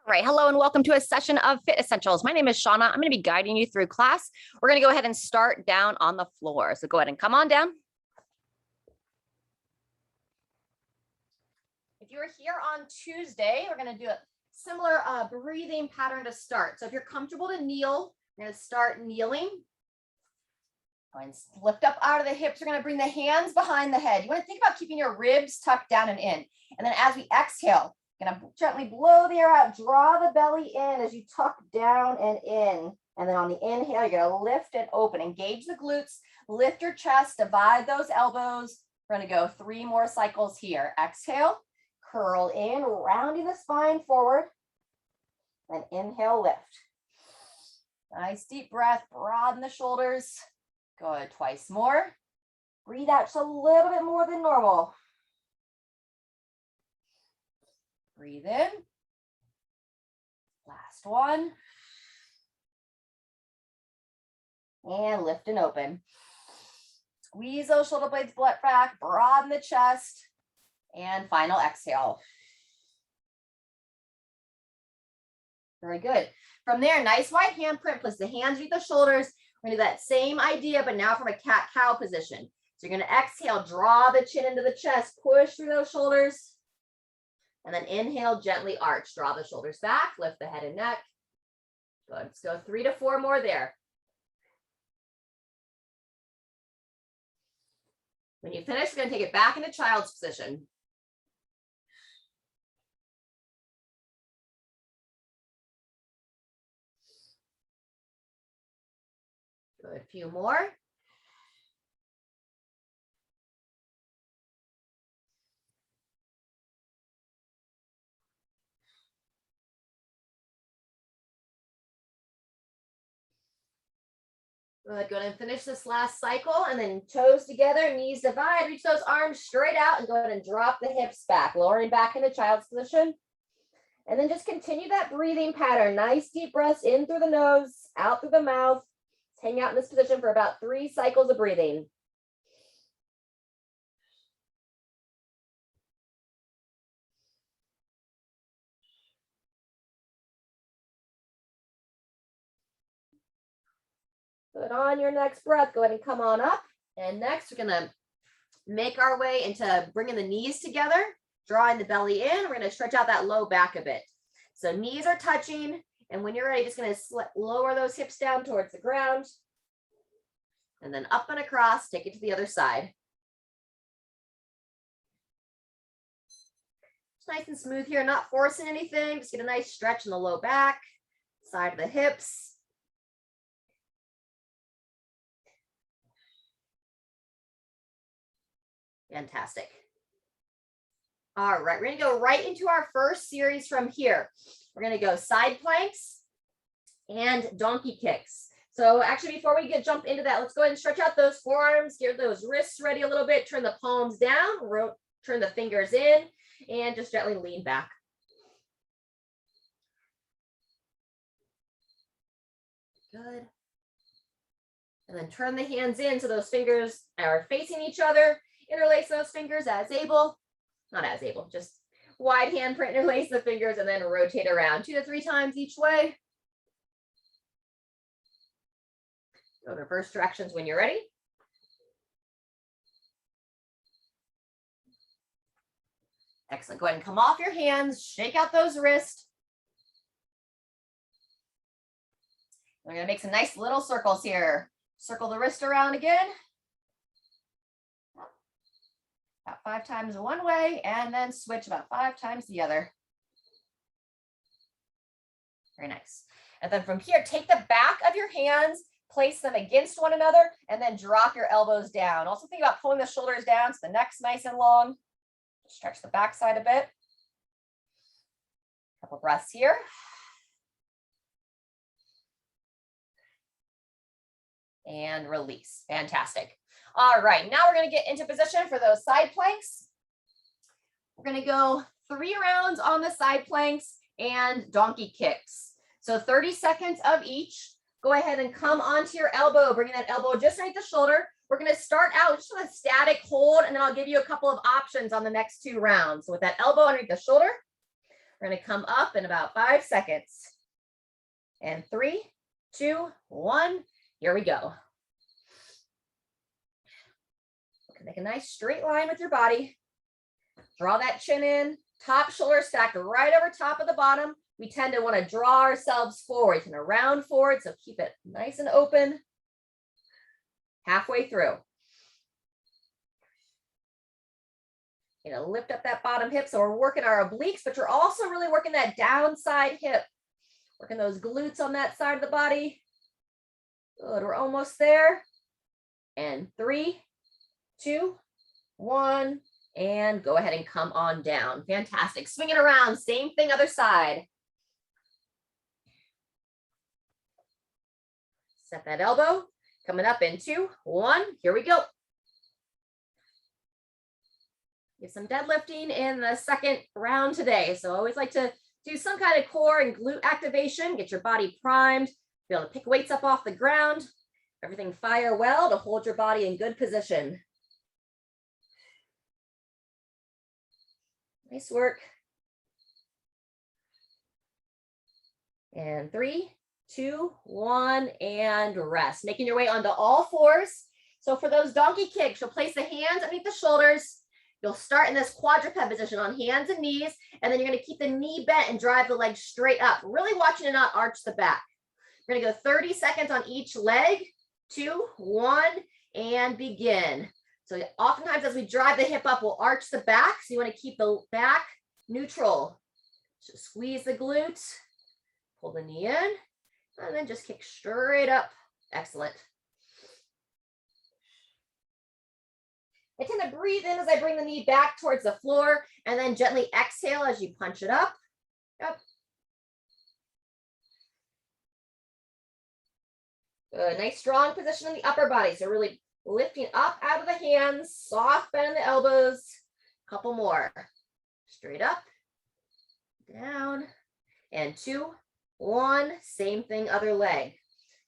All right, hello and welcome to a session of Fit Essentials. My name is Shauna. I'm going to be guiding you through class. We're going to go ahead and start down on the floor. So go ahead and come on down. If you were here on Tuesday, we're going to do a similar breathing pattern to start. So if you're comfortable to kneel, we're going to start kneeling. Go and lift up out of the hips. We're going to bring the hands behind the head. You want to think about keeping your ribs tucked down and in. And then as we exhale, going to gently blow the air out, draw the belly in as you tuck down and in. And then on the inhale, you're going to lift and open, engage the glutes, lift your chest, divide those elbows. We're going to go 3 more cycles here. Exhale, curl in, rounding the spine forward. Then inhale, lift. Nice deep breath, broaden the shoulders. Good, twice more. Breathe out just a little bit more than normal. Breathe in. Last one. And lift and open. Squeeze those shoulder blades back, broaden the chest, and final exhale. Very good. From there, nice wide handprint, place the hands underneath the shoulders. We're going to do that same idea, but now from a cat-cow position. So you're going to exhale, draw the chin into the chest, push through those shoulders. And then inhale, gently arch, draw the shoulders back, lift the head and neck. Good, let's go 3 to 4 more there. When you finish, we're going to take it back into child's position. Good, a few more. Good, go ahead and finish this last cycle and then toes together, knees divide, reach those arms straight out and go ahead and drop the hips back, lowering back into child's position. And then just continue that breathing pattern. Nice deep breaths in through the nose, out through the mouth. Hang out in this position for about 3 cycles of breathing. Good, on your next breath, go ahead and come on up. And next, we're going to make our way into bringing the knees together, drawing the belly in. We're going to stretch out that low back a bit. So knees are touching. And when you're ready, just going to lower those hips down towards the ground. And then up and across, take it to the other side. It's nice and smooth here, not forcing anything. Just get a nice stretch in the low back, side of the hips. Fantastic. All right, we're going to go right into our first series from here. We're going to go side planks and donkey kicks. So actually, before we jump into that, let's go ahead and stretch out those forearms, get those wrists ready a little bit, turn the palms down, turn the fingers in, and just gently lean back. Good. And then turn the hands in so those fingers are facing each other. Interlace those fingers as able, not as able, just wide handprint, interlace the fingers and then rotate around 2 to 3 times each way. Go to reverse directions when you're ready. Excellent. Go ahead and come off your hands, shake out those wrists. We're going to make some nice little circles here. Circle the wrist around again. About 5 times one way and then switch about 5 times the other. Very nice. And then from here, take the back of your hands, place them against one another, and then drop your elbows down. Also think about pulling the shoulders down so the neck's nice and long. Stretch the back side a bit. Couple breaths here. And release. Fantastic. All right, now we're going to get into position for those side planks. We're going to go 3 rounds on the side planks and donkey kicks. So 30 seconds of each. Go ahead and come onto your elbow, bringing that elbow just underneath the shoulder. We're going to start out just with a static hold, and then I'll give you a couple of options on the next 2 rounds. So with that elbow underneath the shoulder, We're going to come up in about 5 seconds. And 3, 2, 1. Here we go. Make a nice straight line with your body. Draw that chin in, top shoulder stacked right over top of the bottom. We tend to want to draw ourselves forward, kind of round forward, so keep it nice and open. Halfway through. You know, lift up that bottom hip, so we're working our obliques, but you're also really working that downside hip. Working those glutes on that side of the body. Good, we're almost there. And 3, 2, 1, and go ahead and come on down. Fantastic. Swing it around. Same thing, other side. Set that elbow. Coming up in 2, 1. Here we go. Get some deadlifting in the second round today. So I always like to do some kind of core and glute activation. Get your body primed. Be able to pick weights up off the ground. Everything fire well to hold your body in good position. Nice work. And 3, 2, 1, and rest. Making your way onto all fours. So for those donkey kicks, you'll place the hands underneath the shoulders. You'll start in this quadruped position on hands and knees, and then you're going to keep the knee bent and drive the leg straight up, really watching to not arch the back. We're going to go 30 seconds on each leg. 2, 1, and begin. So oftentimes as we drive the hip up, we'll arch the back. So you want to keep the back neutral. Just squeeze the glutes, pull the knee in, and then just kick straight up. Excellent. I tend to breathe in as I bring the knee back towards the floor, and then gently exhale as you punch it up. Up. Good. Nice strong position in the upper body. So really lifting up out of the hands, soft bend in the elbows. Couple more. Straight up, down, and 2, 1. Same thing, other leg.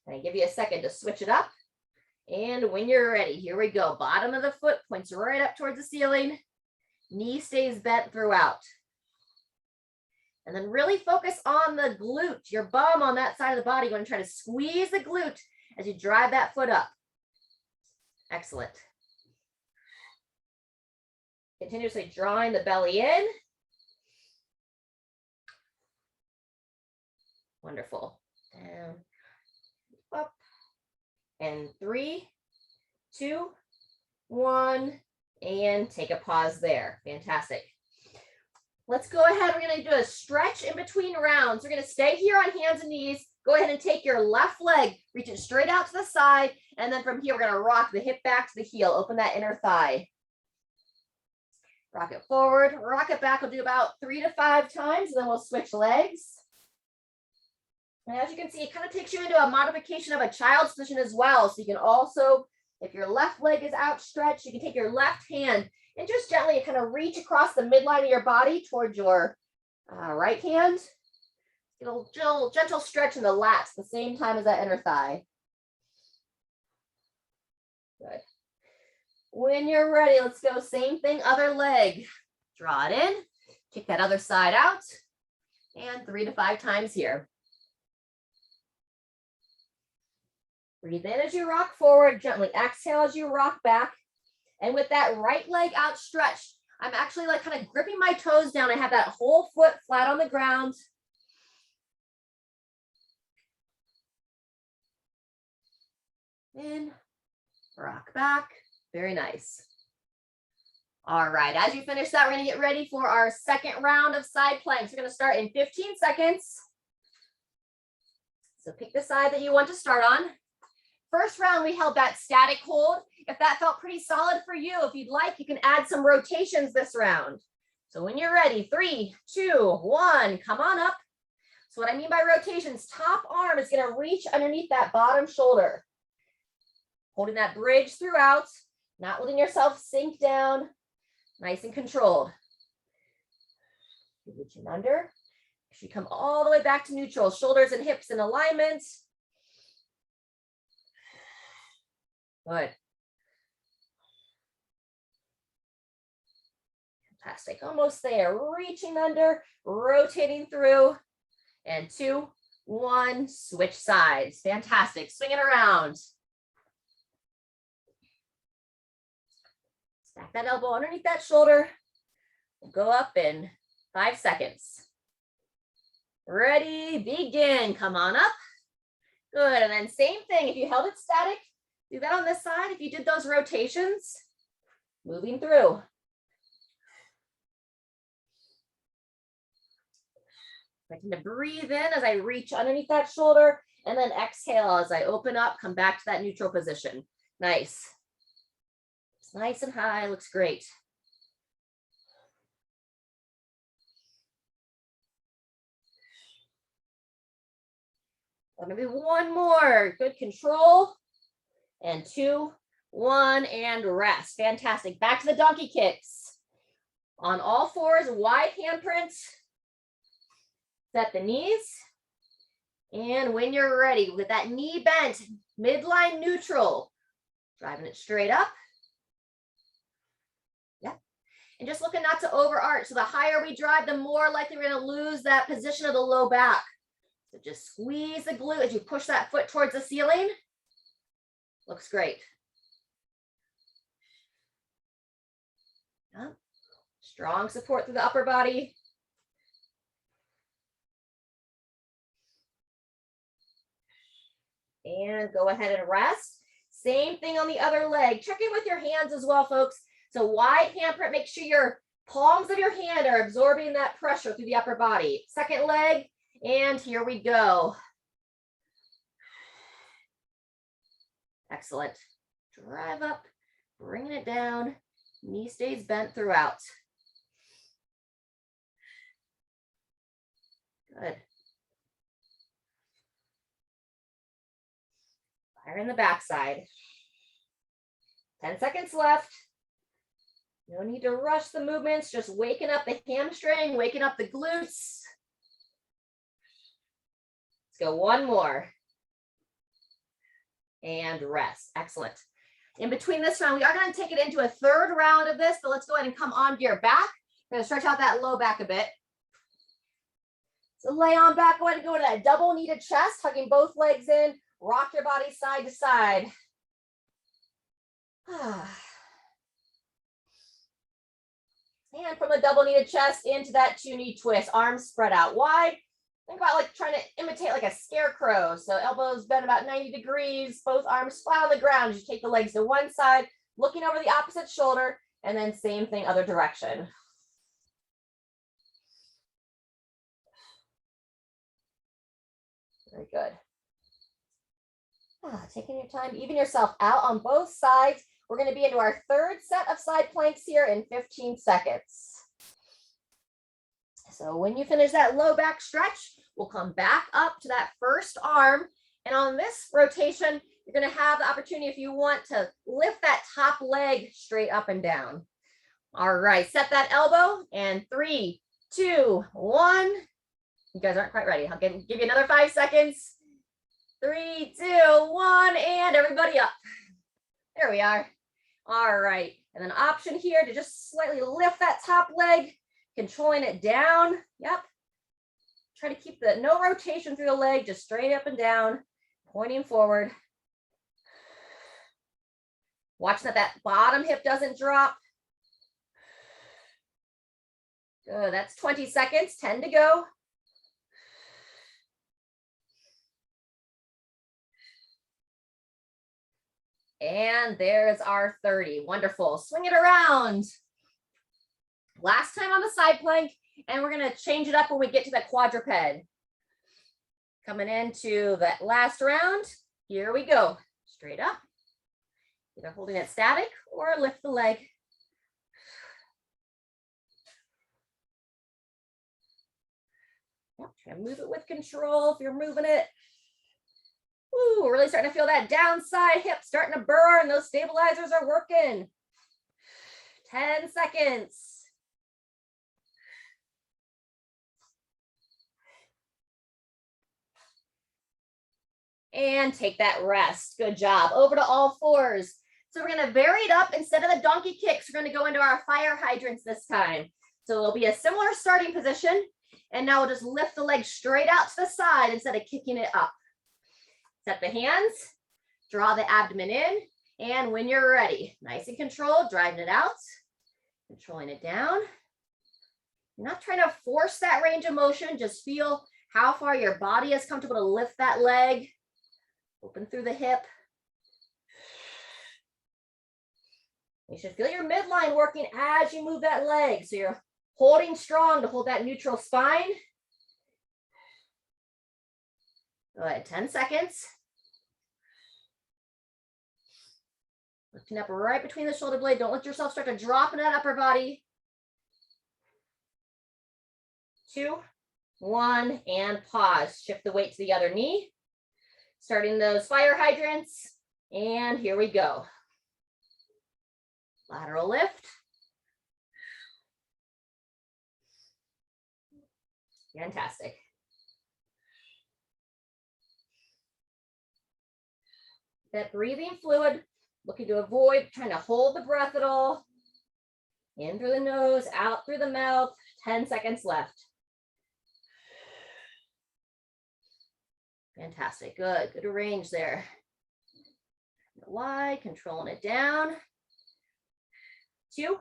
And I give you a second to switch it up. And when you're ready, here we go. Bottom of the foot points right up towards the ceiling. Knee stays bent throughout. And then really focus on the glute, your bum on that side of the body. You want to try to squeeze the glute as you drive that foot up. Excellent. Continuously drawing the belly in. Wonderful. Down, up. And 3, 2, 1, and take a pause there. Fantastic. Let's go ahead. We're going to do a stretch in between rounds. We're going to stay here on hands and knees. Go ahead and take your left leg, reach it straight out to the side. And then from here, we're going to rock the hip back to the heel. Open that inner thigh. Rock it forward, rock it back. We'll do about 3 to 5 times, and then we'll switch legs. And as you can see, it kind of takes you into a modification of a child's position as well. So you can also, if your left leg is outstretched, you can take your left hand and just gently kind of reach across the midline of your body towards your right hand. Get a gentle stretch in the lats at the same time as that inner thigh. Good. When you're ready, let's go same thing, other leg. Draw it in, kick that other side out, and 3 to 5 times here. Breathe in as you rock forward, gently exhale as you rock back. And with that right leg outstretched, I'm actually like kind of gripping my toes down. I have that whole foot flat on the ground. In, rock back. Very nice. All right, as you finish that, we're going to get ready for our second round of side planks. We're going to start in 15 seconds. So pick the side that you want to start on. First round, we held that static hold. If that felt pretty solid for you, if you'd like, you can add some rotations this round. So when you're ready, 3, 2, 1, come on up. So what I mean by rotations, top arm is going to reach underneath that bottom shoulder. Holding that bridge throughout, not letting yourself sink down, nice and controlled. Reaching under. You come all the way back to neutral, shoulders and hips in alignment. Good. Fantastic, almost there. Reaching under, rotating through, and 2, 1, switch sides. Fantastic, swing it around. Stack that elbow underneath that shoulder. We'll go up in 5 seconds. Ready, begin. Come on up. Good, and then same thing. If you held it static, do that on this side. If you did those rotations, moving through. I can breathe in as I reach underneath that shoulder, and then exhale as I open up, come back to that neutral position. Nice. It's nice and high, looks great. Maybe one more. Good control. And 2, 1, and rest. Fantastic. Back to the donkey kicks. On all fours, wide handprints. Set the knees. And when you're ready, with that knee bent, midline neutral, driving it straight up. Yep. And just looking not to overarch. So the higher we drive, the more likely we're going to lose that position of the low back. So just squeeze the glute as you push that foot towards the ceiling. Looks great. Yep. Strong support through the upper body. And go ahead and rest. Same thing on the other leg. Check in with your hands as well, folks. So wide handprint, make sure your palms of your hand are absorbing that pressure through the upper body. Second leg, and here we go. Excellent. Drive up, bringing it down. Knee stays bent throughout. Good. Fire in the backside. 10 seconds left. No need to rush the movements, just waking up the hamstring, waking up the glutes. Let's go one more. And rest. Excellent. In between this round, we are going to take it into a third round of this, but let's go ahead and come onto your back. We're going to stretch out that low back a bit. So lay on back, go ahead and go to that double knee to chest, hugging both legs in. Rock your body side to side. And from the double knee to chest into that 2-knee twist, arms spread out wide. Think about like trying to imitate like a scarecrow. So elbows bent about 90 degrees, both arms flat on the ground. You take the legs to one side, looking over the opposite shoulder, and then same thing, other direction. Very good. Taking your time, even yourself out on both sides. We're going to be into our third set of side planks here in 15 seconds. So when you finish that low back stretch, we'll come back up to that first arm. And on this rotation, you're going to have the opportunity, if you want, to lift that top leg straight up and down. All right, set that elbow, and 3, 2, 1. You guys aren't quite ready. I'll give you another 5 seconds. 3, 2, 1, and everybody up. There we are. All right, and then option here to just slightly lift that top leg, controlling it down. Yep. Try to keep the no rotation through the leg, just straight up and down, pointing forward. Watching that bottom hip doesn't drop. Good, that's 20 seconds, 10 to go. And there's our 30. Wonderful. Swing it around. Last time on the side plank, and we're going to change it up when we get to the quadruped. Coming into that last round. Here we go. Straight up. Either holding it static or lift the leg. Try to move it with control if you're moving it. Ooh, really starting to feel that downside hip starting to burn. Those stabilizers are working. 10 seconds. And take that rest. Good job. Over to all fours. So we're going to vary it up. Instead of the donkey kicks, we're going to go into our fire hydrants this time. So it'll be a similar starting position. And now we'll just lift the leg straight out to the side instead of kicking it up. Set the hands, draw the abdomen in. And when you're ready, nice and controlled, driving it out, controlling it down. You're not trying to force that range of motion. Just feel how far your body is comfortable to lift that leg. Open through the hip. You should feel your midline working as you move that leg. So you're holding strong to hold that neutral spine. Go ahead, 10 seconds. Lifting up right between the shoulder blade. Don't let yourself start to drop in that upper body. 2, 1, and pause. Shift the weight to the other knee. Starting those fire hydrants. And here we go. Lateral lift. Fantastic. That breathing fluid, looking to avoid trying to hold the breath at all. In through the nose, out through the mouth. 10 seconds left. Fantastic. Good. Good range there. Wide, controlling it down. 2,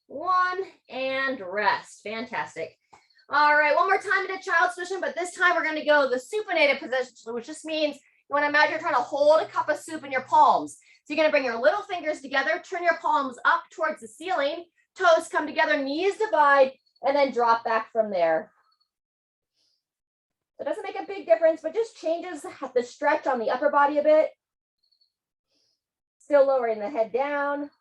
1, and rest. Fantastic. All right, one more time in a child's position, but this time we're going to go the supinated position, which just means you want to imagine you're trying to hold a cup of soup in your palms. So you're going to bring your little fingers together, turn your palms up towards the ceiling, toes come together, knees divide, and then drop back from there. So it doesn't make a big difference, but just changes the stretch on the upper body a bit. Still lowering the head down.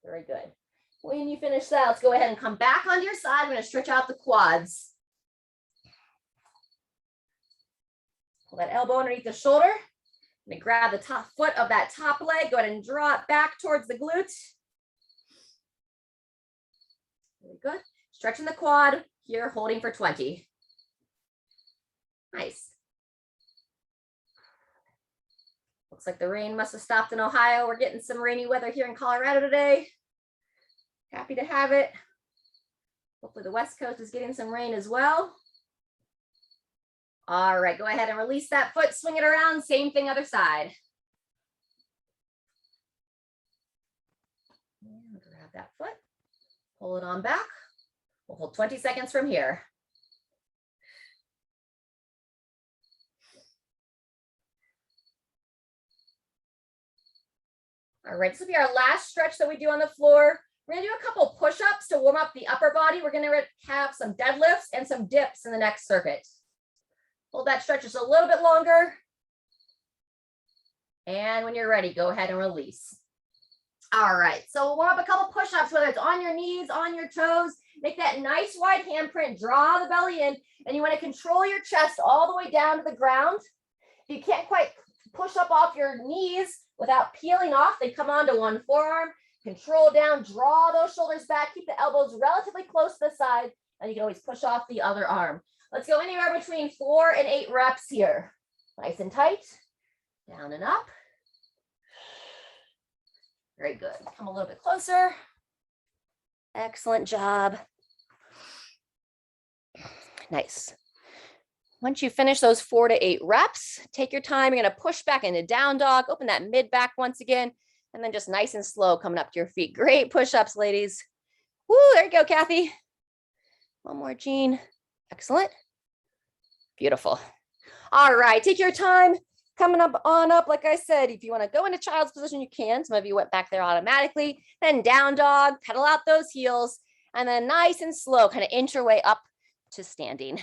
Very good. When you finish that, let's go ahead and come back onto your side. I'm going to stretch out the quads. Pull that elbow underneath the shoulder. I'm going to grab the top foot of that top leg. Go ahead and draw it back towards the glute. Very good. Stretching the quad here, holding for 20. Nice. Looks like the rain must have stopped in Ohio. We're getting some rainy weather here in Colorado today. Happy to have it. Hopefully the West Coast is getting some rain as well. All right, go ahead and release that foot, swing it around. Same thing, other side. And grab that foot, pull it on back. We'll hold 20 seconds from here. All right, this will be our last stretch that we do on the floor. We're gonna do a couple push-ups to warm up the upper body. We're gonna have some deadlifts and some dips in the next circuit. Hold that stretch just a little bit longer. And when you're ready, go ahead and release. All right, so we'll warm up a couple push-ups, whether it's on your knees, on your toes. Make that nice wide handprint, draw the belly in, and you wanna control your chest all the way down to the ground. If you can't quite push up off your knees without peeling off, they come onto one forearm. Control down, draw those shoulders back, keep the elbows relatively close to the side, and you can always push off the other arm. Let's go anywhere between 4 and 8 reps here. Nice and tight, down and up. Very good. Come a little bit closer. Excellent job. Nice. Once you finish those 4 to 8 reps, take your time. You're going to push back into down dog, open that mid back once again, and then just nice and slow coming up to your feet. Great push-ups, ladies. Woo, there you go, Kathy. One more, Jean. Excellent. Beautiful. All right, take your time. Coming up on up, like I said, if you want to go into child's position, you can. Some of you went back there automatically. Then down dog, pedal out those heels, and then nice and slow, kind of inch your way up to standing.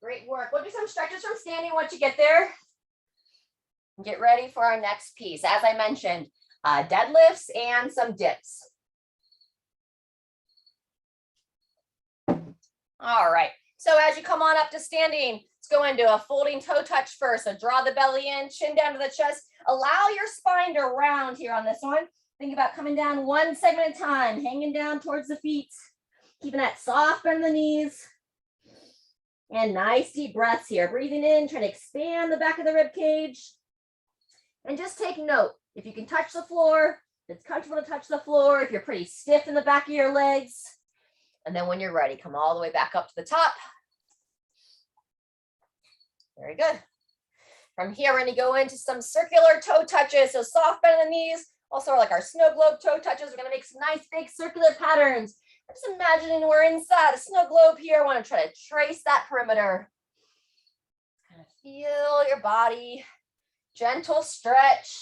Great work. We'll do some stretches from standing once you get there. Get ready for our next piece. As I mentioned, deadlifts and some dips. All right. So as you come on up to standing, let's go into a folding toe touch first. So draw the belly in, chin down to the chest. Allow your spine to round here on this one. Think about coming down one segment at a time, hanging down towards the feet. Keeping that soft bend in the knees. And nice deep breaths here. Breathing in, trying to expand the back of the rib cage. And just take note, if you can touch the floor, if it's comfortable to touch the floor, if you're pretty stiff in the back of your legs. And then when you're ready, come all the way back up to the top. Very good. From here, we're going to go into some circular toe touches. So soft bend in the knees, also like our snow globe toe touches. We're going to make some nice big circular patterns. I'm just imagining we're inside a snow globe here. I want to try to trace that perimeter. Kind of feel your body. Gentle stretch.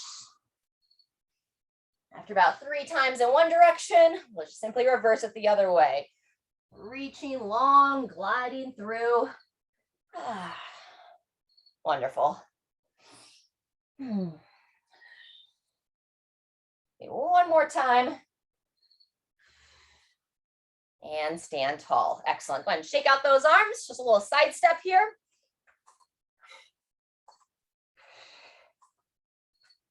After about 3 times in one direction, we'll just simply reverse it the other way. Reaching long, gliding through. Wonderful. Okay, one more time. And stand tall. Excellent. Go ahead and shake out those arms. Just a little side step here.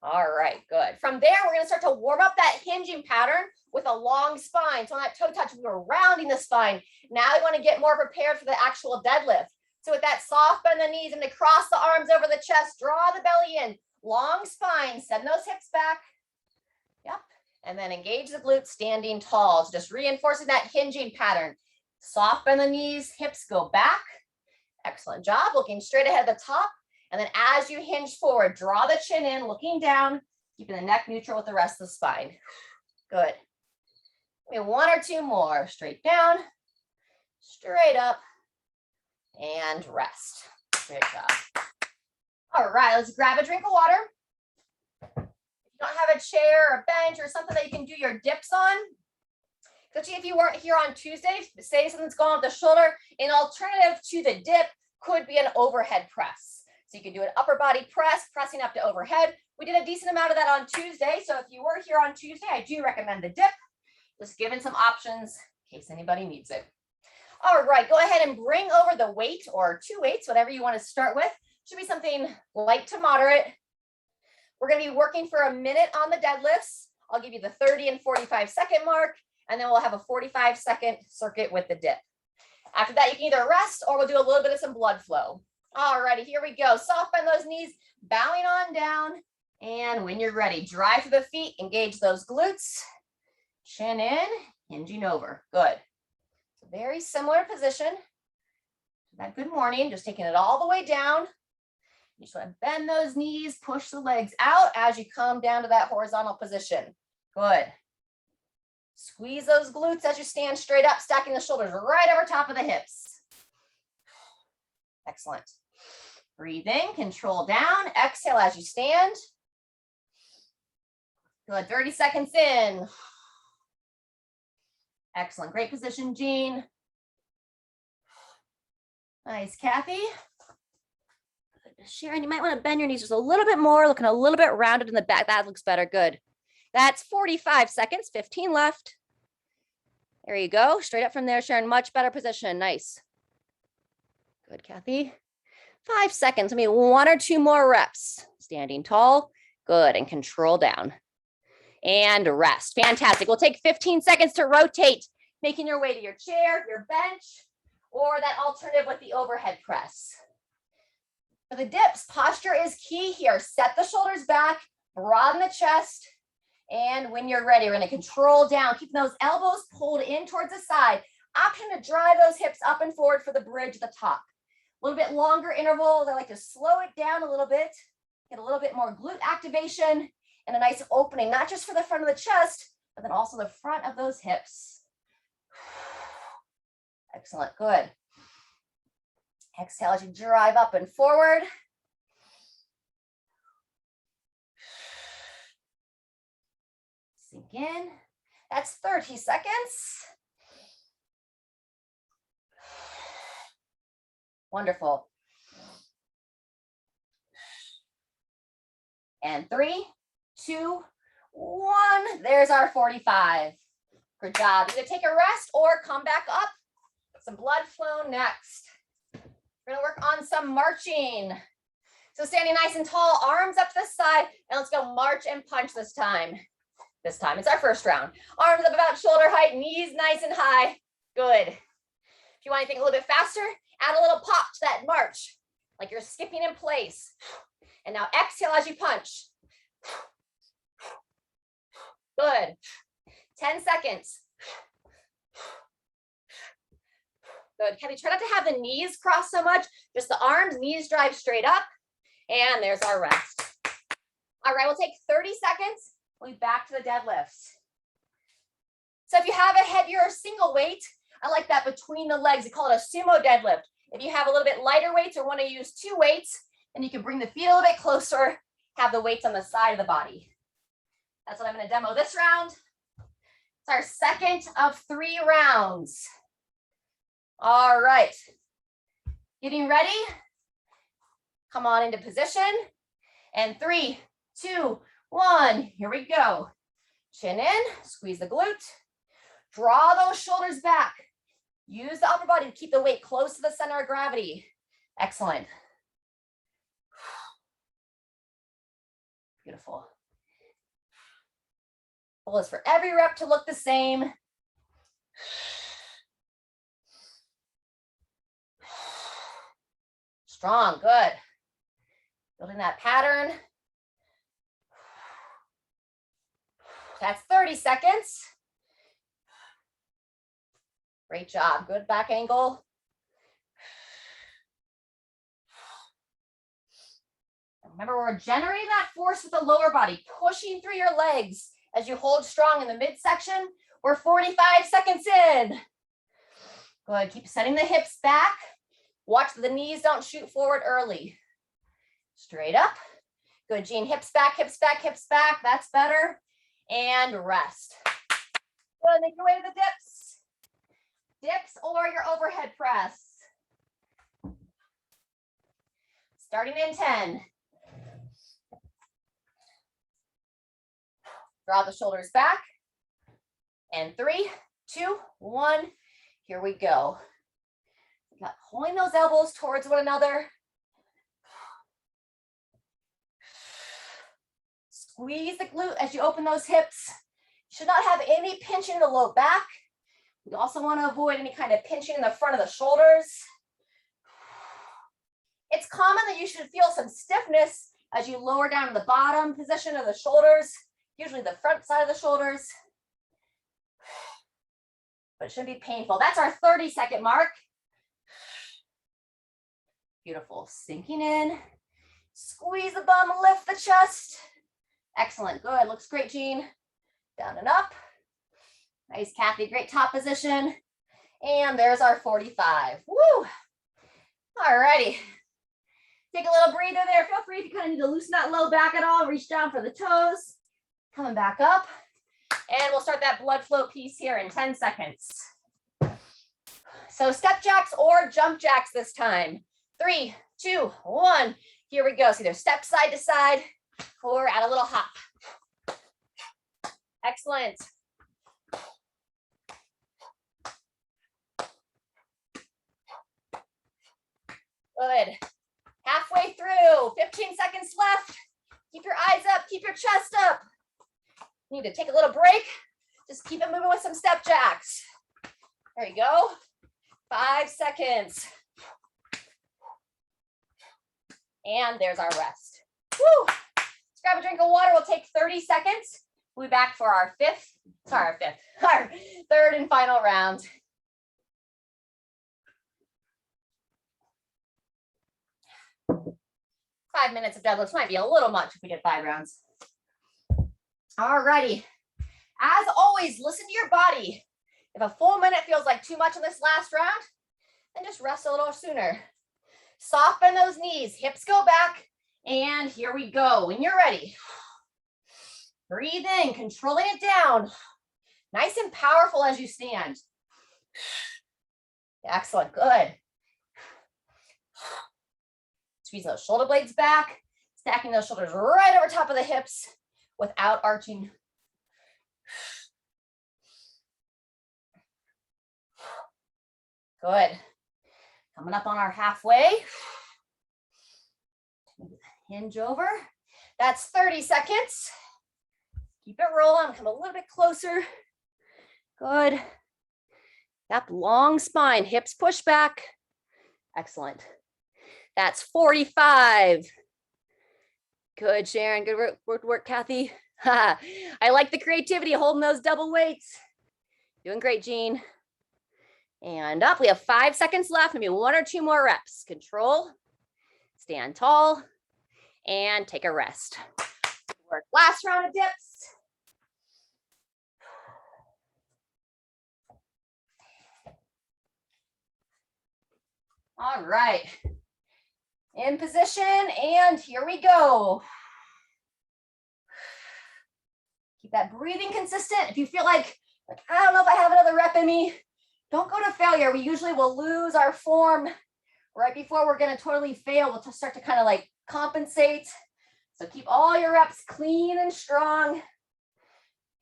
All right, good. From there, we're going to start to warm up that hinging pattern with a long spine. So on that toe touch, we're rounding the spine. Now we want to get more prepared for the actual deadlift. So with that soft bend in the knees and to cross the arms over the chest, draw the belly in, long spine, send those hips back. Yep. And then engage the glutes standing tall. So just reinforcing that hinging pattern. Soft bend the knees, hips go back. Excellent job. Looking straight ahead at the top. And then as you hinge forward, draw the chin in, looking down, keeping the neck neutral with the rest of the spine. Good. Maybe 1 or 2 more. Straight down, straight up, and rest. Great job. All right, let's grab a drink of water. If you don't have a chair or a bench or something that you can do your dips on, especially if you weren't here on Tuesday, say something's going on with the shoulder, an alternative to the dip could be an overhead press. So you can do an upper body press, pressing up to overhead. We did a decent amount of that on Tuesday. So if you were here on Tuesday, I do recommend the dip. Just giving some options in case anybody needs it. All right, go ahead and bring over the weight or 2 weights, whatever you want to start with. Should be something light to moderate. We're going to be working for a minute on the deadlifts. I'll give you the 30 and 45-second mark, and then we'll have a 45-second circuit with the dip. After that, you can either rest or we'll do a little bit of some blood flow. All righty, here we go. Soft bend those knees, bowing on down. And when you're ready, drive through the feet, engage those glutes. Chin in, hinging over. Good. Very similar position. That good morning, just taking it all the way down. You just want to bend those knees, push the legs out as you come down to that horizontal position. Good. Squeeze those glutes as you stand straight up, stacking the shoulders right over top of the hips. Excellent. Breathe in, control down, exhale as you stand. Good, 30 seconds in. Excellent, great position, Jean. Nice, Kathy. Good. Sharon, you might want to bend your knees just a little bit more, looking a little bit rounded in the back. That looks better, good. That's 45 seconds, 15 left. There you go, straight up from there, Sharon, much better position, nice. Good, Kathy. 5 seconds, maybe 1 or 2 more reps. Standing tall, good, and control down. And rest, fantastic. We'll take 15 seconds to rotate, making your way to your chair, your bench, or that alternative with the overhead press. For the dips, posture is key here. Set the shoulders back, broaden the chest, and when you're ready, we're gonna control down, keeping those elbows pulled in towards the side. Option to drive those hips up and forward for the bridge at the top. A little bit longer intervals. I like to slow it down a little bit, get a little bit more glute activation and a nice opening, not just for the front of the chest, but then also the front of those hips. Excellent, good. Exhale as you drive up and forward. Sink in. That's 30 seconds. Wonderful. And 3, 2, 1. There's our 45. Good job. Either take a rest or come back up. Some blood flow next. We're going to work on some marching. So standing nice and tall, arms up to the side, and let's go march and punch this time. This time, it's our first round. Arms up about shoulder height, knees nice and high. Good. If you want anything a little bit faster, add a little pop to that march, like you're skipping in place. And now exhale as you punch. Good. 10 seconds. Good. Kelly, try not to have the knees cross so much, just the arms, knees drive straight up. And there's our rest. All right, we'll take 30 seconds. We'll be back to the deadlifts. So if you have a heavier single weight, I like that between the legs. We call it a sumo deadlift. If you have a little bit lighter weights or want to use 2 weights, then you can bring the feet a little bit closer, have the weights on the side of the body. That's what I'm going to demo this round. It's our second of 3 rounds. All right. Getting ready. Come on into position. And 3, 2, 1. Here we go. Chin in, squeeze the glute. Draw those shoulders back. Use the upper body to keep the weight close to the center of gravity. Excellent. Beautiful. Goal is for every rep to look the same. Strong, good. Building that pattern. That's 30 seconds. Great job, good back angle. Remember, we're generating that force with the lower body, pushing through your legs as you hold strong in the midsection. We're 45 seconds in. Good, keep setting the hips back. Watch that the knees don't shoot forward early. Straight up. Good, Jean, hips back, hips back, hips back. That's better. And rest. Good, make your way to the dips. Dips or your overhead press. Starting in 10. Draw the shoulders back. And 3, 2, 1. Here we go. Pulling those elbows towards one another. Squeeze the glute as you open those hips. You should not have any pinching in the low back. We also want to avoid any kind of pinching in the front of the shoulders. It's common that you should feel some stiffness as you lower down to the bottom position of the shoulders, usually the front side of the shoulders. But it shouldn't be painful. That's our 30-second mark. Beautiful. Sinking in. Squeeze the bum, lift the chest. Excellent. Good. Looks great, Jean. Down and up. Nice, Kathy. Great top position. And there's our 45. Woo! All righty. Take a little breather there. Feel free if you kind of need to loosen that low back at all. Reach down for the toes. Coming back up. And we'll start that blood flow piece here in 10 seconds. So step jacks or jump jacks this time. 3, 2, 1. Here we go. So either step side to side or add a little hop. Excellent. Good. Halfway through. 15 seconds left. Keep your eyes up. Keep your chest up. You need to take a little break. Just keep it moving with some step jacks. There you go. 5 seconds. And there's our rest. Woo! Let's grab a drink of water. We'll take 30 seconds. We'll be back for our our third and final round. Five minutes of deadlifts might be a little much if we did 5 rounds. All righty. As always, listen to your body. If a full minute feels like too much in this last round, then just rest a little sooner. Soften those knees, hips go back, and here we go. When you're ready, breathe in, controlling it down. Nice and powerful as you stand. Excellent, good. Squeeze those shoulder blades back, stacking those shoulders right over top of the hips without arching. Good. Coming up on our halfway. Hinge over. That's 30 seconds. Keep it rolling. Come a little bit closer. Good. Yep, long spine, hips push back. Excellent. That's 45. Good, Sharon. Good work, Kathy. I like the creativity, holding those double weights. Doing great, Jean. And up, we have 5 seconds left. Maybe 1 or 2 more reps. Control, stand tall, and take a rest. Work. Last round of dips. All right. In position, and here we go. Keep that breathing consistent. If you feel like I don't know if I have another rep in me, don't go to failure. We usually will lose our form right before we're going to totally fail. We'll just start to kind of like compensate. So keep all your reps clean and strong. You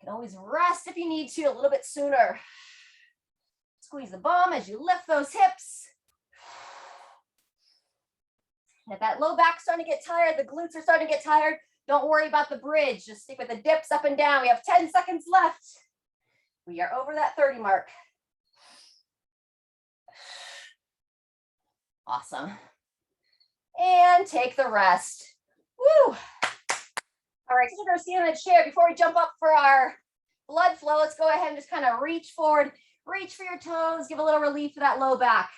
can always rest if you need to a little bit sooner. Squeeze the bum as you lift those hips. If that low back's starting to get tired, the glutes are starting to get tired, don't worry about the bridge. Just stick with the dips up and down. We have 10 seconds left. We are over that 30 mark. Awesome. And take the rest. Woo! All right, so we're sitting in the chair. Before we jump up for our blood flow, let's go ahead and just kind of reach forward, reach for your toes, give a little relief to that low back.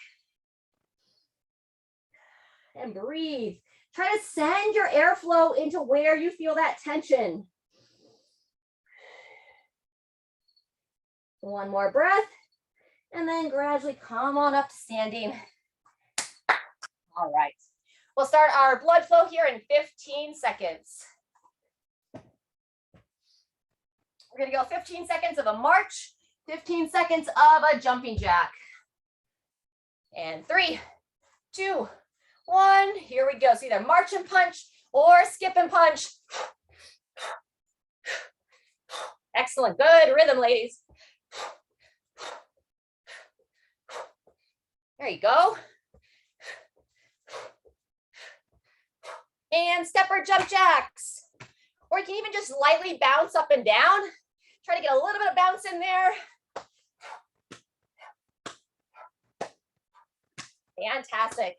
And breathe. Try to send your airflow into where you feel that tension. One more breath, and then gradually come on up to standing. All right. We'll start our blood flow here in 15 seconds. We're going to go 15 seconds of a march, 15 seconds of a jumping jack. And 3, 2, 1. Here we go. So either march and punch or skip and punch. Excellent. Good rhythm, ladies. There you go. And step or jump jacks. Or you can even just lightly bounce up and down. Try to get a little bit of bounce in there. Fantastic.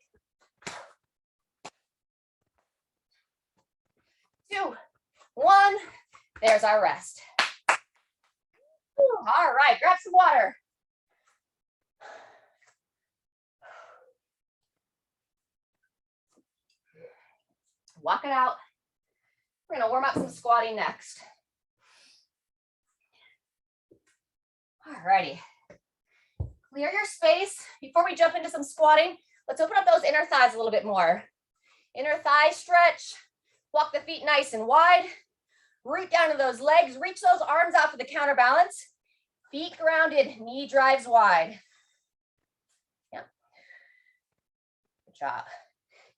2, 1. There's our rest. All right, grab some water. Walk it out. We're going to warm up some squatting next. All righty. Clear your space. Before we jump into some squatting, let's open up those inner thighs a little bit more. Inner thigh stretch. Walk the feet nice and wide. Root down to those legs. Reach those arms out for the counterbalance. Feet grounded. Knee drives wide. Yep. Good job.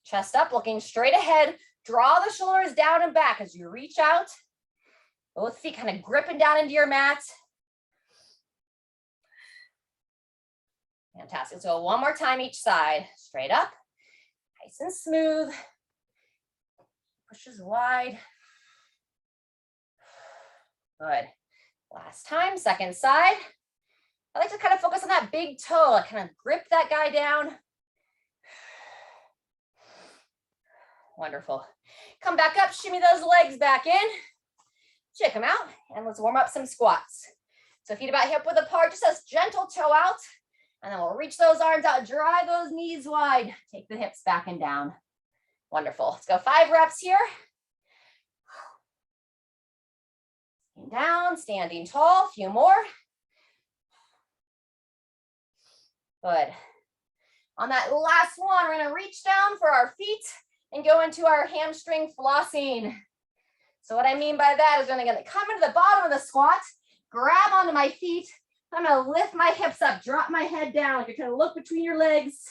Chest up, looking straight ahead. Draw the shoulders down and back as you reach out. Both feet kind of gripping down into your mat. Fantastic. So one more time each side. Straight up. Nice and smooth. Pushes wide. Good. Last time, second side. I like to kind of focus on that big toe. I kind of grip that guy down. Wonderful. Come back up, shimmy those legs back in. Check them out, and let's warm up some squats. So feet about hip width apart, just a gentle toe out, and then we'll reach those arms out, drive those knees wide, take the hips back and down. Wonderful. Let's go 5 reps here. Down, standing tall, a few more. Good. On that last one, we're going to reach down for our feet and go into our hamstring flossing. So what I mean by that is I'm going to come into the bottom of the squat, grab onto my feet. I'm going to lift my hips up, drop my head down. You're going to look between your legs.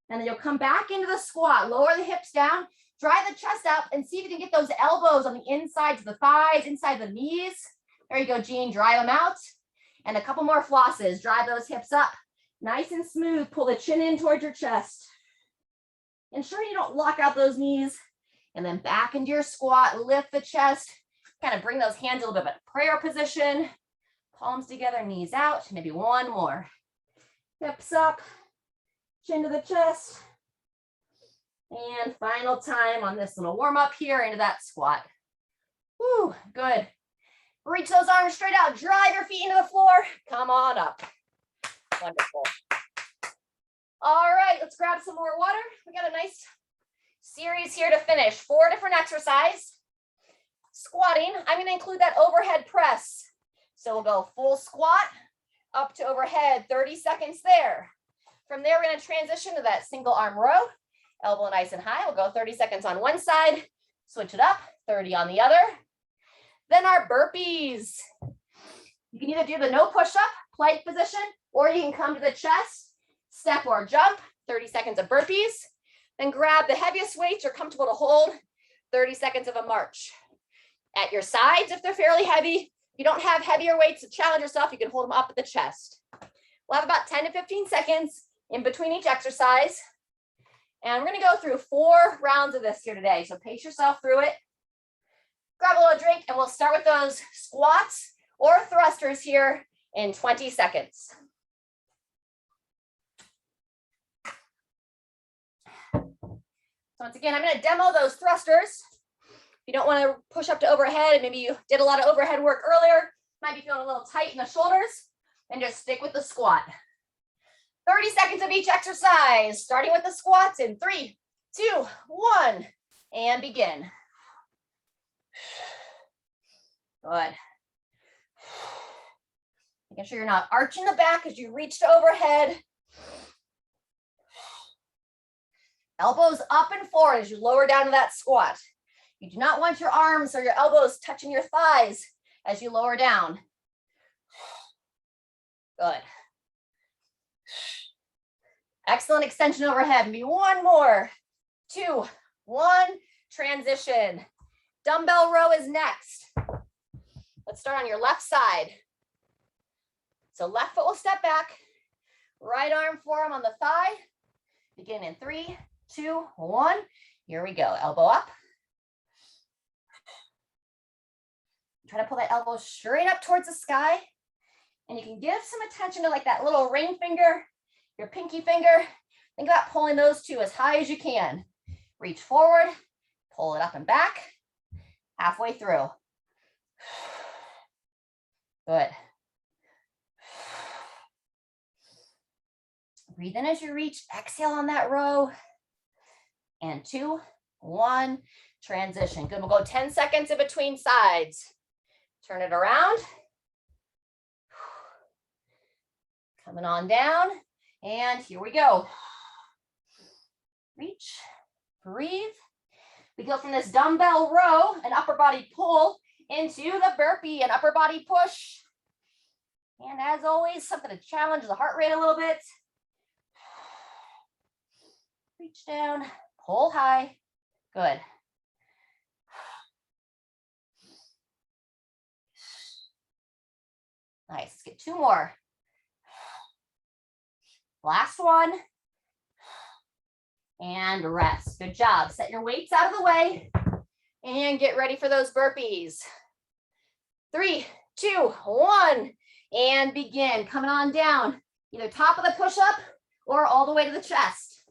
And then you'll come back into the squat, lower the hips down, drive the chest up, and see if you can get those elbows on the insides of the thighs, inside the knees. There you go, Jean, drive them out. And a couple more flosses, drive those hips up. Nice and smooth, pull the chin in towards your chest. Ensure you don't lock out those knees. And then back into your squat, lift the chest, kind of bring those hands a little bit of a prayer position. Palms together, knees out. Maybe one more. Hips up, chin to the chest. And final time on this little warm up here into that squat. Woo, good. Reach those arms straight out. Drive your feet into the floor. Come on up. Wonderful. All right, let's grab some more water. We got a nice series here to finish. 4 different exercises. Squatting, I'm going to include that overhead press. So we'll go full squat up to overhead, 30 seconds there. From there, we're going to transition to that single arm row. Elbow nice and high. We'll go 30 seconds on one side, switch it up, 30 on the other. Then our burpees. You can either do the no push-up, plank position, or you can come to the chest, step or jump, 30 seconds of burpees. Then grab the heaviest weights you're comfortable to hold, 30 seconds of a march. At your sides, if they're fairly heavy, if you don't have heavier weights to challenge yourself, you can hold them up at the chest. We'll have about 10 to 15 seconds in between each exercise. And we're going to go through 4 rounds of this here today. So pace yourself through it. Grab a little drink, and we'll start with those squats or thrusters here in 20 seconds. So once again, I'm going to demo those thrusters. If you don't want to push up to overhead, and maybe you did a lot of overhead work earlier, might be feeling a little tight in the shoulders, and just stick with the squat. 30 seconds of each exercise, starting with the squats in 3, 2, 1, and begin. Good. Making sure you're not arching the back as you reach to overhead. Elbows up and forward as you lower down to that squat. You do not want your arms or your elbows touching your thighs as you lower down. Good. Excellent extension overhead. Maybe one more. 2, 1, transition. Dumbbell row is next. Let's start on your left side. So left foot will step back. Right arm, forearm on the thigh. Begin in 3, 2, 1. Here we go. Elbow up. Try to pull that elbow straight up towards the sky. And you can give some attention to like that little ring finger, your pinky finger. Think about pulling those two as high as you can. Reach forward, pull it up and back, halfway through. Good. Breathe in as you reach, exhale on that row. And 2, 1, transition. Good, we'll go 10 seconds in between sides. Turn it around. Coming on down, and here we go. Reach, breathe. We go from this dumbbell row, an upper body pull, into the burpee, an upper body push. And as always, something to challenge the heart rate a little bit. Reach down, pull high. Good. Nice, let's get 2 more. Last one. And rest. Good job. Set your weights out of the way and get ready for those burpees. 3, 2, 1, and begin. Coming on down, either top of the push-up or all the way to the chest.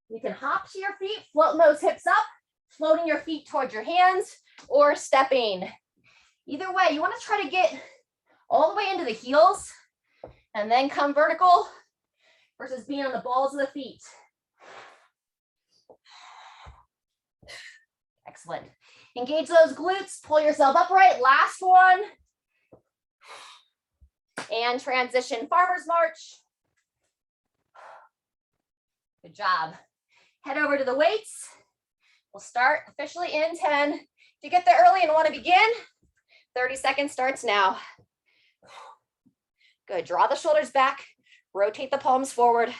You can hop to your feet, floating those hips up, floating your feet towards your hands, or stepping. Either way, you want to try to get all the way into the heels and then come vertical versus being on the balls of the feet. Excellent. Engage those glutes, pull yourself upright. Last one. And transition, farmer's march. Good job. Head over to the weights. We'll start officially in 10. If you get there early and want to begin, 30 seconds starts now. Good, draw the shoulders back, rotate the palms forward,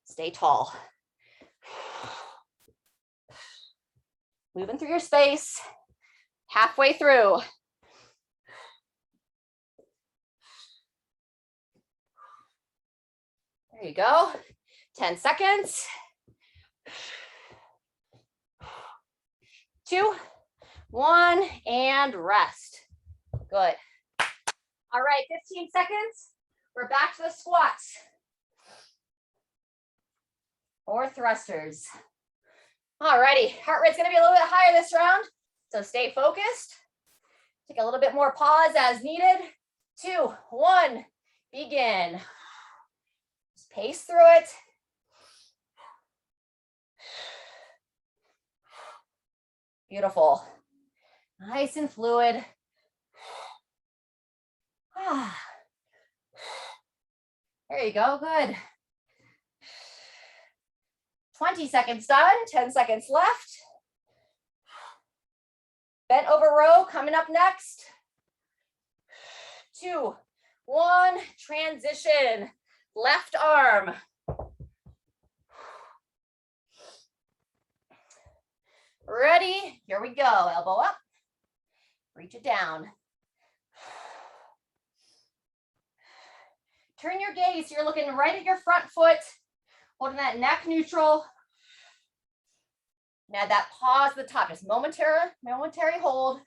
stay tall. Moving through your space, halfway through. There you go, 10 seconds. 2, 1, and rest. Good. All right, 15 seconds. We're back to the squats or thrusters. All righty, heart rate's gonna be a little bit higher this round, so stay focused. Take a little bit more pause as needed. 2, 1, begin. Just pace through it. Beautiful. Nice and fluid. There you go, good. 20 seconds done, 10 seconds left. Bent over row coming up next. 2, 1, transition. Left arm. Ready? Here we go. Elbow up. Reach it down. Turn your gaze. You're looking right at your front foot, holding that neck neutral. And add that pause at the top, just momentary hold,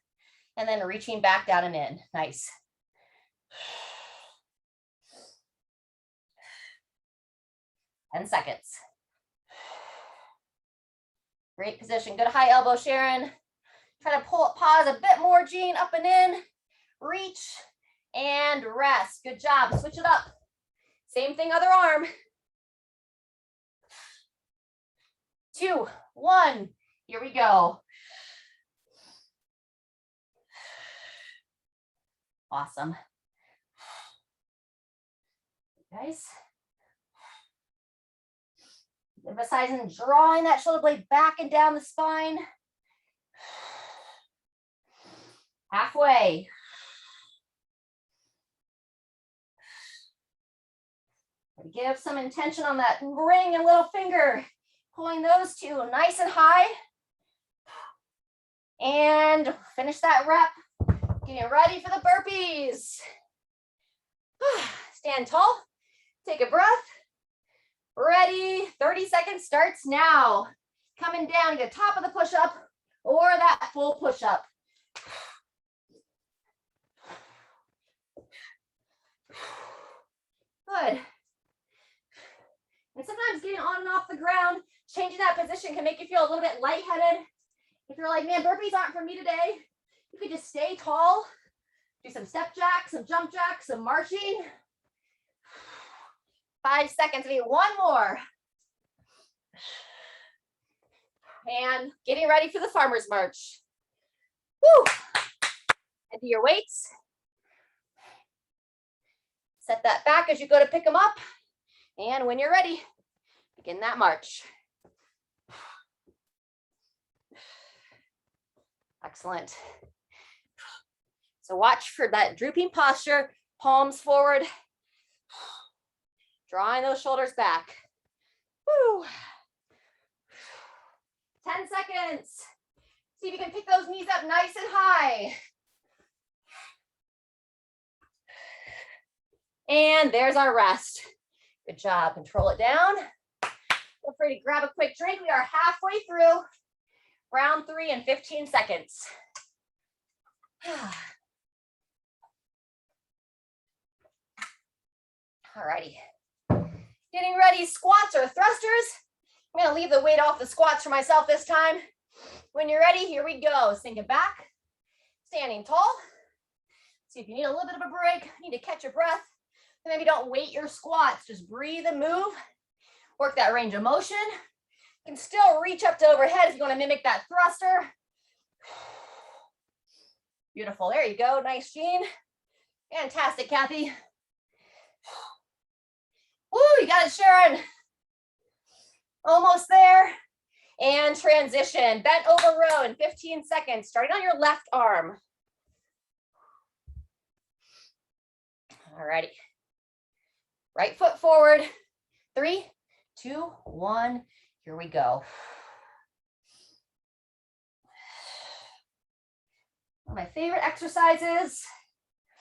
and then reaching back down and in. Nice. Ten seconds. Great position. Good high elbow, Sharon. Try to pause a bit more, Jean. Up and in. Reach and rest. Good job. Switch it up. Same thing, other arm. 2, 1. Here we go. Awesome. Guys. Emphasizing drawing that shoulder blade back and down the spine. Halfway. Give some intention on that ring and little finger. Pulling those two nice and high. And finish that rep. Getting ready for the burpees. Stand tall. Take a breath. Ready. 30 seconds starts now. Coming down to the top of the push-up or that full push-up. Good. And sometimes getting on and off the ground, changing that position can make you feel a little bit lightheaded. If you're like, man, burpees aren't for me today, you could just stay tall, do some step jacks, some jump jacks, some marching. 5 seconds, maybe one more. And getting ready for the farmer's march. Woo! And do your weights. Set that back as you go to pick them up. And when you're ready, begin that march. Excellent. So watch for that drooping posture, palms forward, drawing those shoulders back. Woo. 10 seconds. See if you can pick those knees up nice and high. And there's our rest. Good job. Control it down. Feel free to grab a quick drink. We are halfway through round 3 in 15 seconds. All righty. Getting ready, squats or thrusters. I'm gonna leave the weight off the squats for myself this time. When you're ready, here we go. Sink it back, standing tall. See if you need a little bit of a break, need to catch your breath. And maybe don't weight your squats, just breathe and move. Work that range of motion. You can still reach up to overhead if you want to mimic that thruster. Beautiful, there you go, nice, Jean. Fantastic, Kathy. Woo, you got it, Sharon. Almost there. And transition, bent over row in 15 seconds, starting on your left arm. All righty. Right foot forward. 3, 2, 1. Here we go. One of my favorite exercises.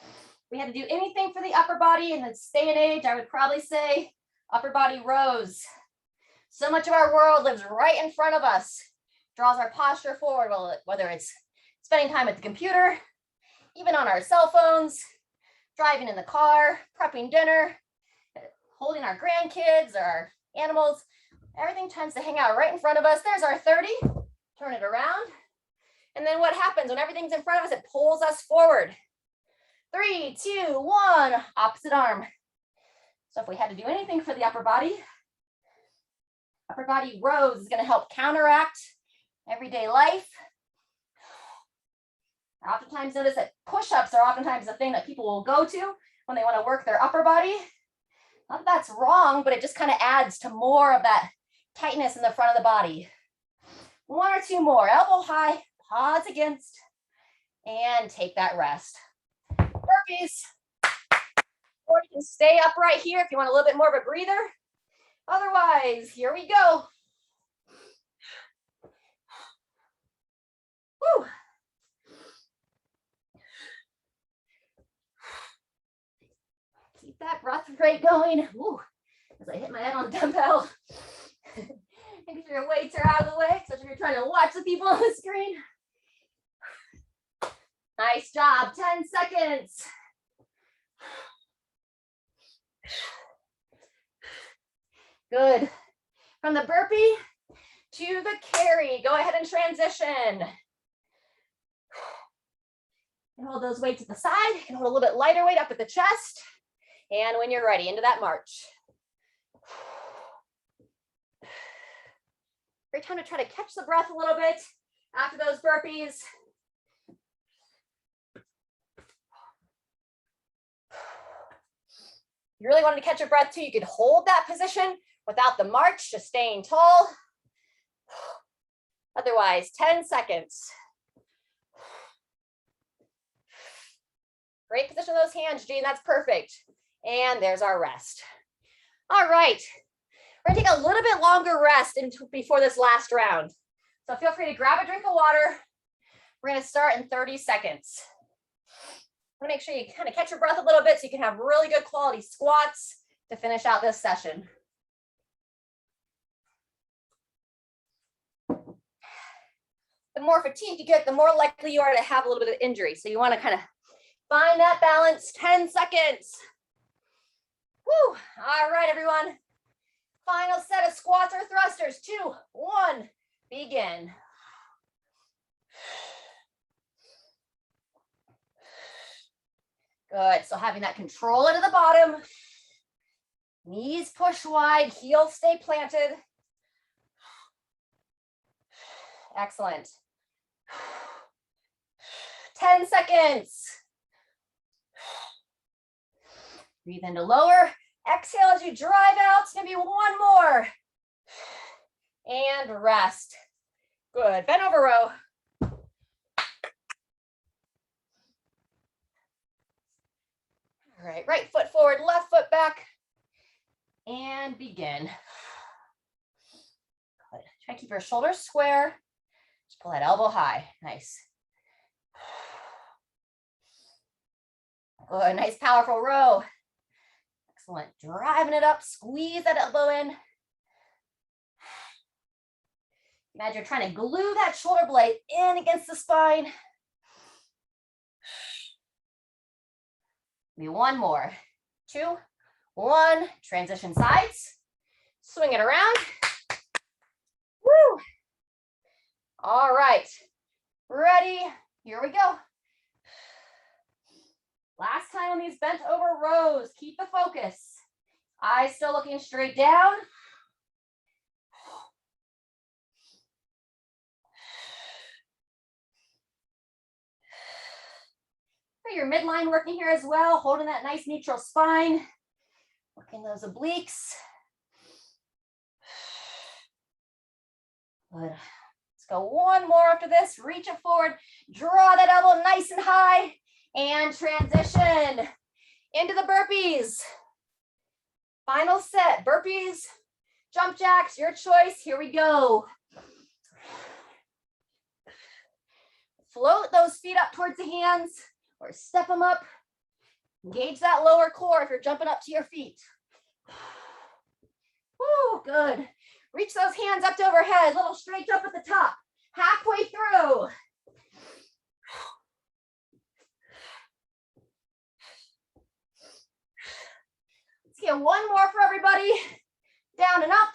If we had to do anything for the upper body in this day and age, I would probably say upper body rows. So much of our world lives right in front of us, draws our posture forward, whether it's spending time at the computer, even on our cell phones, driving in the car, prepping dinner, holding our grandkids or our animals. Everything tends to hang out right in front of us. There's our 30. Turn it around. And then what happens when everything's in front of us? It pulls us forward. 3, 2, 1, opposite arm. So if we had to do anything for the upper body rows is going to help counteract everyday life. I oftentimes notice that push-ups are oftentimes the thing that people will go to when they want to work their upper body. Not that that's wrong, but it just kind of adds to more of that tightness in the front of the body. 1 or 2 more, elbow high, pause against, and take that rest. Burpees, or you can stay upright here if you want a little bit more of a breather. Otherwise, here we go. Woo. Keep that breath rate going. Woo. As I hit my head on the dumbbell. Making sure your weights are out of the way, especially if you're trying to watch the people on the screen. Nice job, 10 seconds. Good. From the burpee to the carry, go ahead and transition. And hold those weights at the side. You can hold a little bit lighter weight up at the chest. And when you're ready, into that march. Great time to try to catch the breath a little bit after those burpees. You really wanted to catch your breath too, you could hold that position without the march, just staying tall. Otherwise, 10 seconds. Great position of those hands, Jean, that's perfect. And there's our rest. All right, we're gonna take a little bit longer rest before this last round. So feel free to grab a drink of water. We're gonna start in 30 seconds. I want to make sure you kind of catch your breath a little bit so you can have really good quality squats to finish out this session. The more fatigued you get, the more likely you are to have a little bit of injury. So you want to kind of find that balance. 10 seconds. Woo. All right, everyone. Final set of squats or thrusters. 2, 1, begin. Good, so having that control into the bottom, knees push wide, heels stay planted. Excellent. 10 seconds. Breathe into lower, exhale as you drive out, maybe 1 more. And rest. Good, bend over row. All right, right foot forward, left foot back, and begin. Good. Try to keep your shoulders square. Just pull that elbow high. Nice. Good, nice powerful row. Excellent. Driving it up, squeeze that elbow in. Imagine you're trying to glue that shoulder blade in against the spine. Maybe 1 more. 2, 1, transition sides. Swing it around. Woo. All right, ready, here we go. Last time on these bent over rows, keep the focus. Eyes still looking straight down. Your midline working here as well, holding that nice neutral spine, working those obliques. Good. Let's go 1 more after this. Reach it forward, draw that elbow nice and high, and transition into the burpees. Final set, burpees, jump jacks, your choice. Here we go. Float those feet up towards the hands. Or step them up. Engage that lower core if you're jumping up to your feet. Woo, good. Reach those hands up to overhead, little straight up at the top. Halfway through. get one more for everybody. Down and up.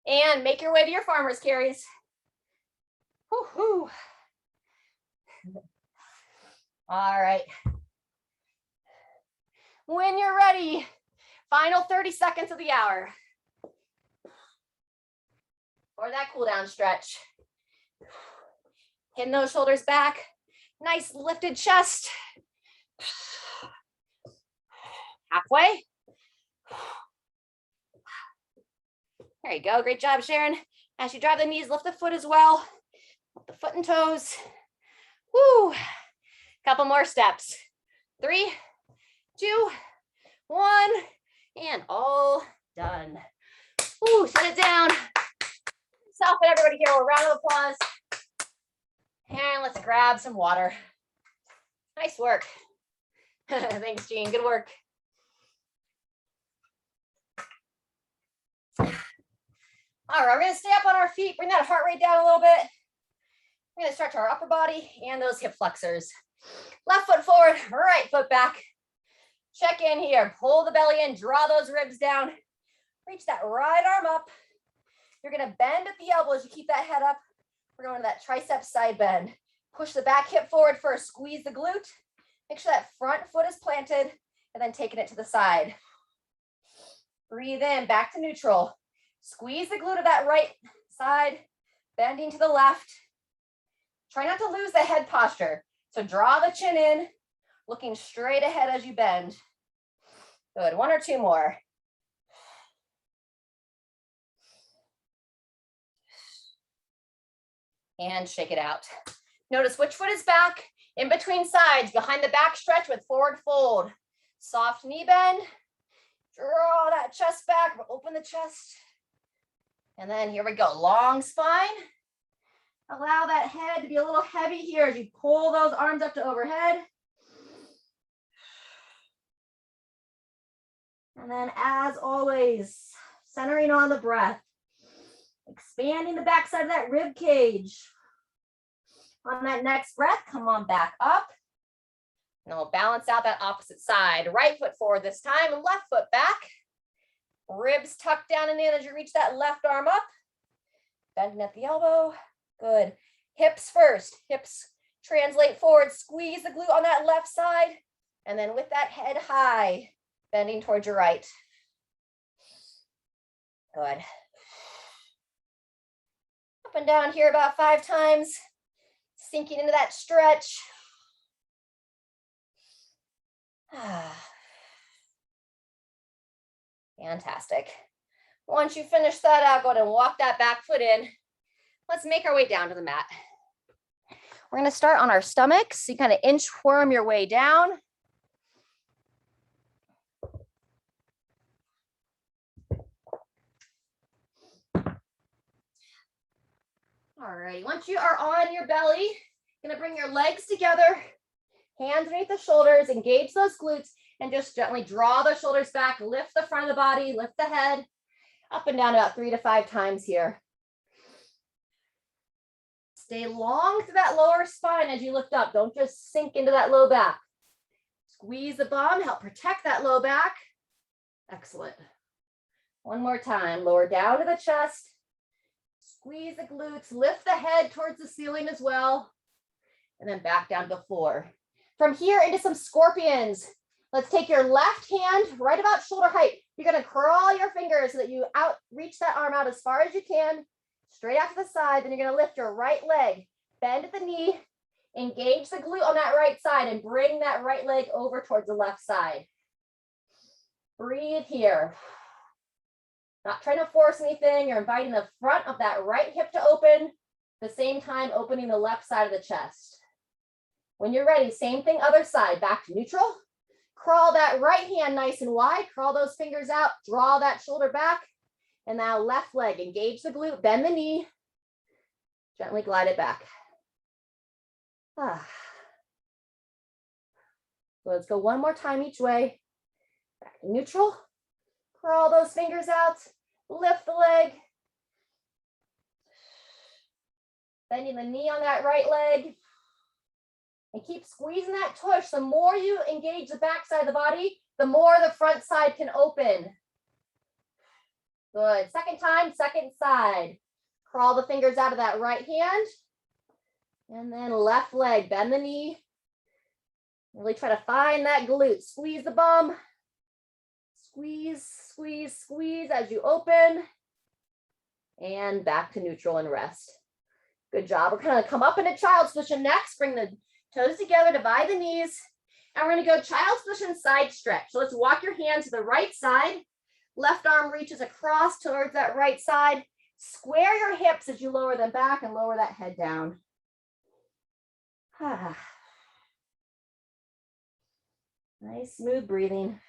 And make your way to your farmer's carries. Woo-hoo. All right. When you're ready, final 30 seconds of the hour. Or that cool down stretch. Hitting those shoulders back. Nice lifted chest. Halfway. There you go. Great job, Sharon. As you drive the knees, lift the foot as well. Lift the foot and toes. Woo. Couple more steps. 3, 2, 1, and all done. Woo, set it down. Stop it, everybody here. A round of applause. And let's grab some water. Nice work. Thanks, Jean. Good work. All right, we're going to stay up on our feet. Bring that heart rate down a little bit. We're going to stretch our upper body and those hip flexors. Left foot forward, right foot back. Check in here. Pull the belly in. Draw those ribs down. Reach that right arm up. You're going to bend at the elbow as you keep that head up. We're going to that tricep side bend. Push the back hip forward first. Squeeze the glute. Make sure that front foot is planted and then taking it to the side. Breathe in, back to neutral. Squeeze the glute of that right side, bending to the left. Try not to lose the head posture. So draw the chin in, looking straight ahead as you bend. Good, 1 or 2 more. And shake it out. Notice which foot is back, in between sides, behind the back stretch with forward fold. Soft knee bend. Draw that chest back, open the chest. And then here we go, long spine. Allow that head to be a little heavy here as you pull those arms up to overhead. And then as always, centering on the breath. Expanding the backside of that rib cage. On that next breath, come on back up. And then we'll balance out that opposite side. Right foot forward this time, left foot back. Ribs tucked down and in as you reach that left arm up. Bending at the elbow. Good. Hips first. Hips translate forward. Squeeze the glute on that left side. And then with that head high, bending towards your right. Good. Up and down here about 5 times. Sinking into that stretch. Fantastic. Once you finish that out, go ahead and walk that back foot in. Let's make our way down to the mat. We're going to start on our stomachs. So you kind of inchworm your way down. All right, once you are on your belly, you're going to bring your legs together, hands underneath the shoulders, engage those glutes, and just gently draw the shoulders back, lift the front of the body, lift the head, up and down about 3 to 5 times here. Stay long through that lower spine as you lift up. Don't just sink into that low back. Squeeze the bum, help protect that low back. Excellent. One more time, lower down to the chest. Squeeze the glutes, lift the head towards the ceiling as well. And then back down to the floor. From here into some scorpions. Let's take your left hand right about shoulder height. You're going to crawl your fingers so that you reach that arm out as far as you can, straight out to the side. Then you're going to lift your right leg, bend at the knee, engage the glute on that right side, and bring that right leg over towards the left side. Breathe here. Not trying to force anything. You're inviting the front of that right hip to open, at the same time opening the left side of the chest. When you're ready, same thing, other side, back to neutral. Crawl that right hand nice and wide, crawl those fingers out, draw that shoulder back, and now left leg, engage the glute, bend the knee, gently glide it back. So let's go one more time each way. Back to neutral, crawl those fingers out, lift the leg, bending the knee on that right leg. And keep squeezing that tush. The more you engage the back side of the body, the more the front side can open. Good. Second time, second side. Crawl the fingers out of that right hand. And then left leg, bend the knee. Really try to find that glute. Squeeze the bum. Squeeze, squeeze, squeeze as you open. And back to neutral and rest. Good job. We're going to come up into child's position next. Bring the toes together, divide the knees. And we're going to go child's position side stretch. So let's walk your hands to the right side. Left arm reaches across towards that right side. Square your hips as you lower them back and lower that head down. Nice, smooth breathing.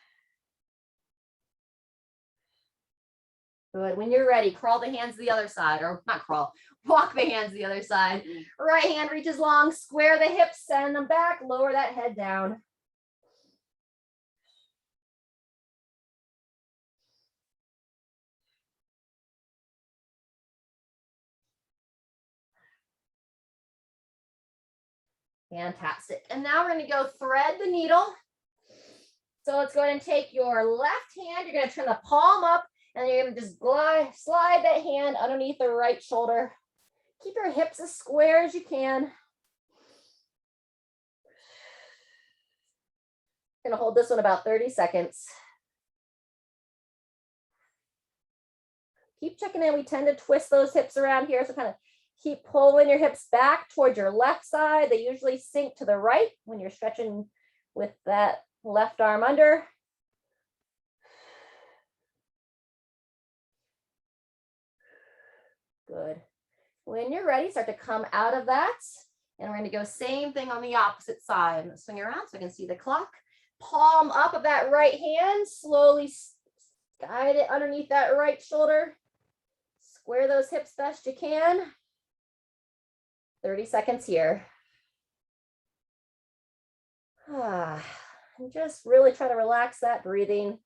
Good. When you're ready, crawl the hands to the other side, or not crawl, walk the hands to the other side. Right hand reaches long, square the hips, send them back, lower that head down. Fantastic. And now we're going to go thread the needle. So let's go ahead and take your left hand. You're going to turn the palm up, and you're going to just slide that hand underneath the right shoulder. Keep your hips as square as you can. I'm going to hold this one about 30 seconds. Keep checking in. We tend to twist those hips around here, so kind of keep pulling your hips back towards your left side. They usually sink to the right when you're stretching with that left arm under. Good. When you're ready, start to come out of that. And we're going to go same thing on the opposite side. Swing around so I can see the clock. Palm up of that right hand. Slowly guide it underneath that right shoulder. Square those hips best you can. 30 seconds here. And just really try to relax that breathing.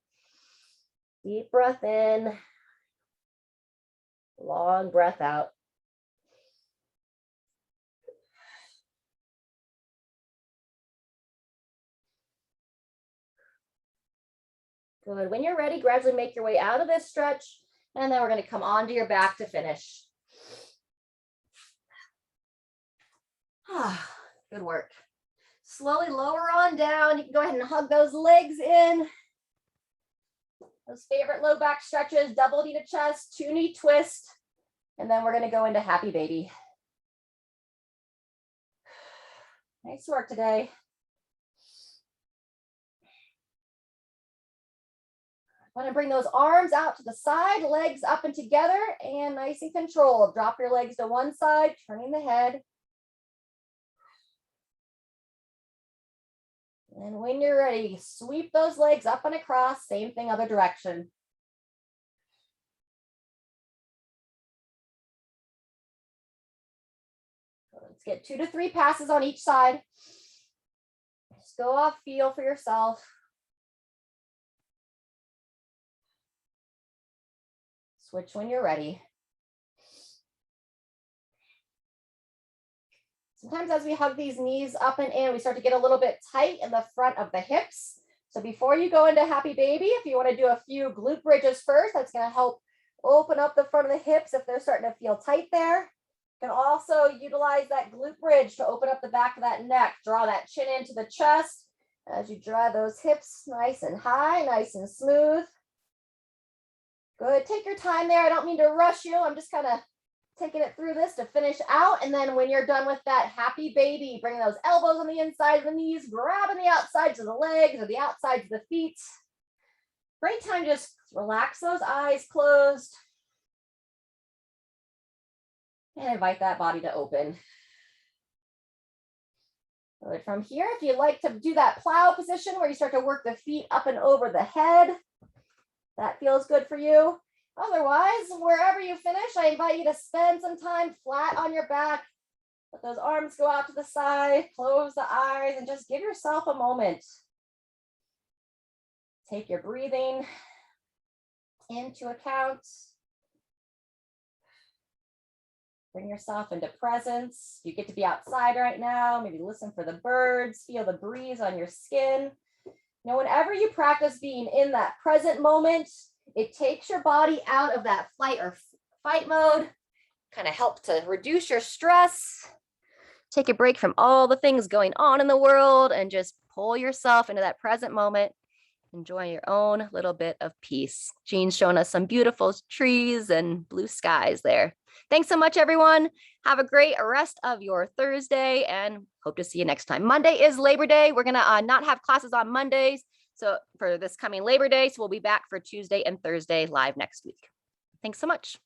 Deep breath in. Long breath out. Good. When you're ready, gradually make your way out of this stretch. And then we're going to come onto your back to finish. Good work. Slowly lower on down. You can go ahead and hug those legs in. Those favorite low back stretches, double knee to chest, 2 knee twist. And then we're going to go into happy baby. Nice work today. Want to bring those arms out to the side, legs up and together, and nice and controlled. Drop your legs to one side, turning the head. And when you're ready, sweep those legs up and across, same thing, other direction. Let's get 2 to 3 passes on each side. Just go off, feel for yourself. Switch when you're ready. Sometimes as we hug these knees up and in, we start to get a little bit tight in the front of the hips. So before you go into happy baby, if you want to do a few glute bridges first, that's going to help open up the front of the hips if they're starting to feel tight there. You can also utilize that glute bridge to open up the back of that neck. Draw that chin into the chest as you drive those hips nice and high, nice and smooth. Good. Take your time there. I don't mean to rush you. I'm just kind of taking it through this to finish out. And then when you're done with that happy baby, bring those elbows on the inside of the knees, grabbing the outsides of the legs or the outsides of the feet. Great time to just relax those eyes closed. And invite that body to open. Good. From here, if you'd like to do that plow position where you start to work the feet up and over the head, that feels good for you. Otherwise, wherever you finish, I invite you to spend some time flat on your back. Let those arms go out to the side, close the eyes, and just give yourself a moment. Take your breathing into account. Bring yourself into presence. You get to be outside right now. Maybe listen for the birds, feel the breeze on your skin. Now, whenever you practice being in that present moment, it takes your body out of that flight or fight mode, kind of helps to reduce your stress, take a break from all the things going on in the world, and just pull yourself into that present moment. Enjoy your own little bit of peace. Jean's showing us some beautiful trees and blue skies there. Thanks so much, everyone. Have a great rest of your Thursday and hope to see you next time. Monday is Labor Day. We're going to not have classes on Mondays. So for this coming Labor Day, so we'll be back for Tuesday and Thursday live next week. Thanks so much.